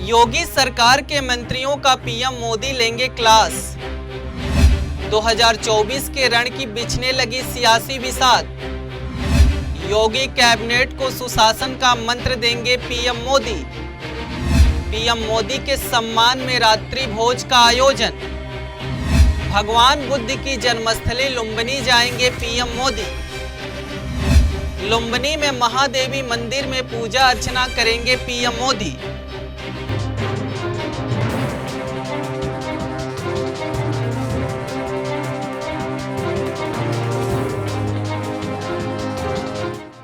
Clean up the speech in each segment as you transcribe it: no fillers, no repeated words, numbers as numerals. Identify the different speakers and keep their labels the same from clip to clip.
Speaker 1: योगी सरकार के मंत्रियों का पीएम मोदी लेंगे क्लास। 2024 के रण की बिछने लगी सियासी बिसात। योगी कैबिनेट को सुशासन का मंत्र देंगे पीएम मोदी। पीएम मोदी के सम्मान में रात्रि भोज का आयोजन। भगवान बुद्ध की जन्मस्थली लुम्बिनी जाएंगे पीएम मोदी। लुम्बिनी में महादेवी मंदिर में पूजा अर्चना करेंगे पीएम मोदी।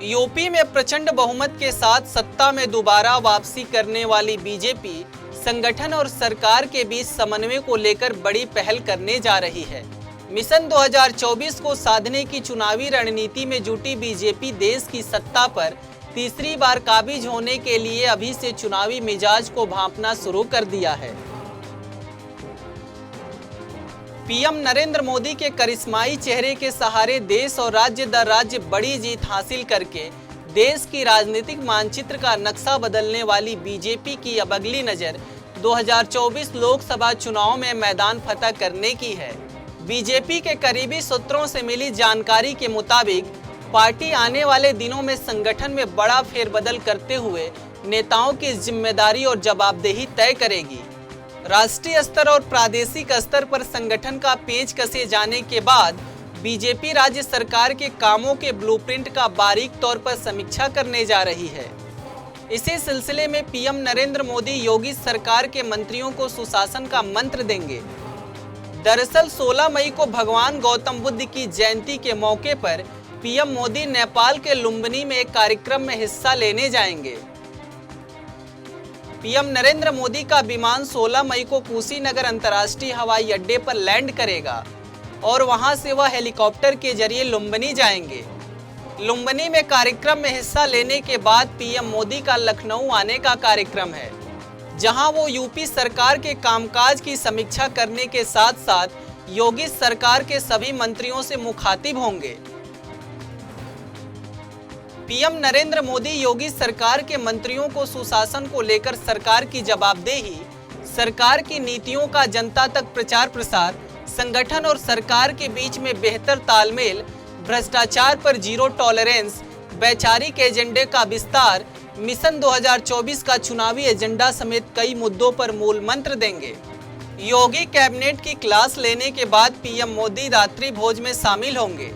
Speaker 1: यूपी में प्रचंड बहुमत के साथ सत्ता में दोबारा वापसी करने वाली बीजेपी संगठन और सरकार के बीच समन्वय को लेकर बड़ी पहल करने जा रही है। मिशन 2024 को साधने की चुनावी रणनीति में जुटी बीजेपी देश की सत्ता पर तीसरी बार काबिज होने के लिए अभी से चुनावी मिजाज को भांपना शुरू कर दिया है। पीएम नरेंद्र मोदी के करिश्माई चेहरे के सहारे देश और राज्य दर राज्य बड़ी जीत हासिल करके देश की राजनीतिक मानचित्र का नक्शा बदलने वाली बीजेपी की अब अगली नजर 2024 लोकसभा चुनाव में मैदान फतह करने की है। बीजेपी के करीबी सूत्रों से मिली जानकारी के मुताबिक पार्टी आने वाले दिनों में संगठन में बड़ा फेरबदल करते हुए नेताओं की जिम्मेदारी और जवाबदेही तय करेगी। राष्ट्रीय स्तर और प्रादेशिक स्तर पर संगठन का पेच कसे जाने के बाद बीजेपी राज्य सरकार के कामों के ब्लूप्रिंट का बारीक तौर पर समीक्षा करने जा रही है। इसी सिलसिले में पीएम नरेंद्र मोदी योगी सरकार के मंत्रियों को सुशासन का मंत्र देंगे। दरअसल 16 मई को भगवान गौतम बुद्ध की जयंती के मौके पर पीएम मोदी नेपाल के लुम्बिनी में एक कार्यक्रम में हिस्सा लेने जाएंगे। पीएम नरेंद्र मोदी का विमान 16 मई को कुशीनगर अंतर्राष्ट्रीय हवाई अड्डे पर लैंड करेगा और वहां से वह हेलीकॉप्टर के जरिए लुम्बिनी जाएंगे। लुम्बिनी में कार्यक्रम में हिस्सा लेने के बाद पीएम मोदी का लखनऊ आने का कार्यक्रम है, जहां वो यूपी सरकार के कामकाज की समीक्षा करने के साथ साथ योगी सरकार के सभी मंत्रियों से मुखातिब होंगे। पीएम नरेंद्र मोदी योगी सरकार के मंत्रियों को सुशासन को लेकर सरकार की जवाबदेही, सरकार की नीतियों का जनता तक प्रचार प्रसार, संगठन और सरकार के बीच में बेहतर तालमेल, भ्रष्टाचार पर जीरो टॉलरेंस, वैचारिक एजेंडे का विस्तार, मिशन 2024 का चुनावी एजेंडा समेत कई मुद्दों पर मूल मंत्र देंगे। योगी कैबिनेट की क्लास लेने के बाद पीएम मोदी रात्रि भोज में शामिल होंगे।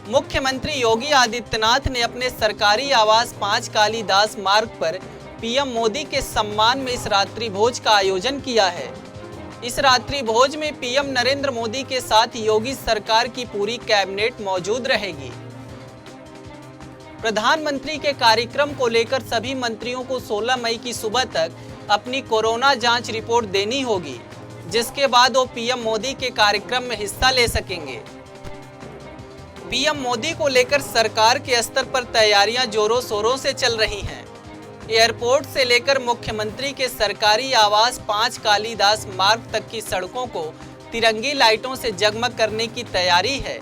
Speaker 1: मुख्यमंत्री योगी आदित्यनाथ ने अपने सरकारी आवास 5 कालीदास मार्ग पर पीएम मोदी के सम्मान में इस रात्रि भोज का आयोजन किया है। इस रात्रि भोज में पीएम नरेंद्र मोदी के साथ योगी सरकार की पूरी कैबिनेट मौजूद रहेगी। प्रधानमंत्री के कार्यक्रम को लेकर सभी मंत्रियों को 16 मई की सुबह तक अपनी कोरोना जांच रिपोर्ट देनी होगी, जिसके बाद वो पीएम मोदी के कार्यक्रम में हिस्सा ले सकेंगे। पीएम मोदी को लेकर सरकार के स्तर पर तैयारियां जोरों शोरों से चल रही हैं। एयरपोर्ट से लेकर मुख्यमंत्री के सरकारी आवास 5 कालीदास मार्ग तक की सड़कों को तिरंगी लाइटों से जगमग करने की तैयारी है।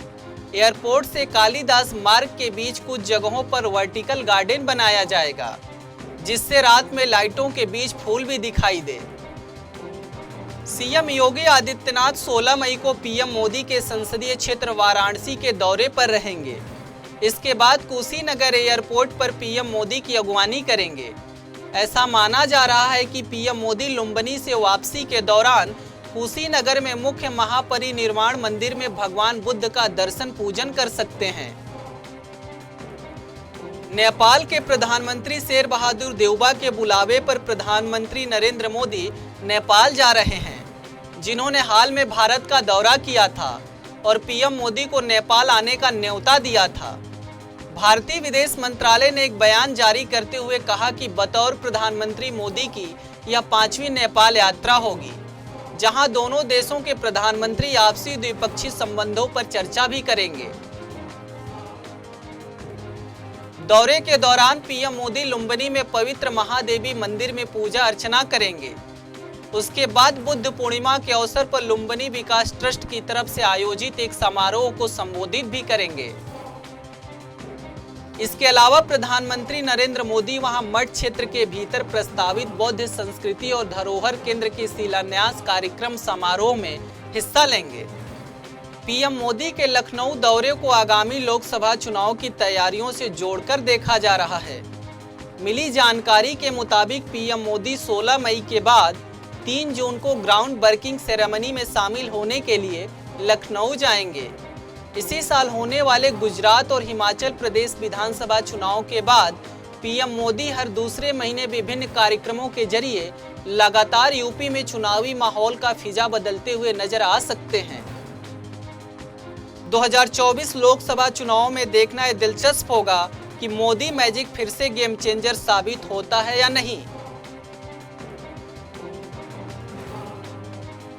Speaker 1: एयरपोर्ट से कालीदास मार्ग के बीच कुछ जगहों पर वर्टिकल गार्डन बनाया जाएगा, जिससे रात में लाइटों के बीच फूल भी दिखाई दे। सीएम योगी आदित्यनाथ 16 मई को पीएम मोदी के संसदीय क्षेत्र वाराणसी के दौरे पर रहेंगे। इसके बाद कुशीनगर एयरपोर्ट पर पीएम मोदी की अगवानी करेंगे। ऐसा माना जा रहा है कि पीएम मोदी लुम्बिनी से वापसी के दौरान कुशीनगर में मुख्य महापरिनिर्वाण मंदिर में भगवान बुद्ध का दर्शन पूजन कर सकते हैं। नेपाल के प्रधानमंत्री शेर बहादुर देउबा के बुलावे पर प्रधानमंत्री नरेंद्र मोदी नेपाल जा रहे हैं, जिन्होंने हाल में भारत का दौरा किया था और पीएम मोदी को नेपाल आने का न्योता दिया था। भारतीय विदेश मंत्रालय ने एक बयान जारी करते हुए कहा कि बतौर प्रधानमंत्री मोदी की यह 5वीं नेपाल यात्रा होगी, जहां दोनों देशों के प्रधानमंत्री आपसी द्विपक्षीय संबंधों पर चर्चा भी करेंगे। दौरे के दौरान पीएम मोदी लुम्बिनी में पवित्र महादेवी मंदिर में पूजा अर्चना करेंगे। उसके बाद बुद्ध पूर्णिमा के अवसर पर लुम्बिनी विकास ट्रस्ट की तरफ से आयोजित एक समारोह को संबोधित भी करेंगे। इसके अलावा प्रधानमंत्री नरेंद्र मोदी वहां मठ क्षेत्र के भीतर प्रस्तावित बौद्ध संस्कृति और धरोहर केंद्र के शिलान्यास कार्यक्रम समारोह में हिस्सा लेंगे। पीएम मोदी के लखनऊ दौरे को आगामी लोकसभा चुनाव की तैयारियों से जोड़कर देखा जा रहा है। मिली जानकारी के मुताबिक पीएम मोदी 16 मई के बाद 3 जून को ग्राउंड वर्किंग सेरेमनी में शामिल होने के लिए लखनऊ जाएंगे। इसी साल होने वाले गुजरात और हिमाचल प्रदेश विधानसभा चुनाव के बाद पीएम मोदी हर दूसरे महीने विभिन्न कार्यक्रमों के जरिए लगातार यूपी में चुनावी माहौल का फिजा बदलते हुए नजर आ सकते हैं। 2024 लोकसभा चुनाव में देखना यह दिलचस्प होगा कि मोदी मैजिक फिर से गेम चेंजर साबित होता है या नहीं।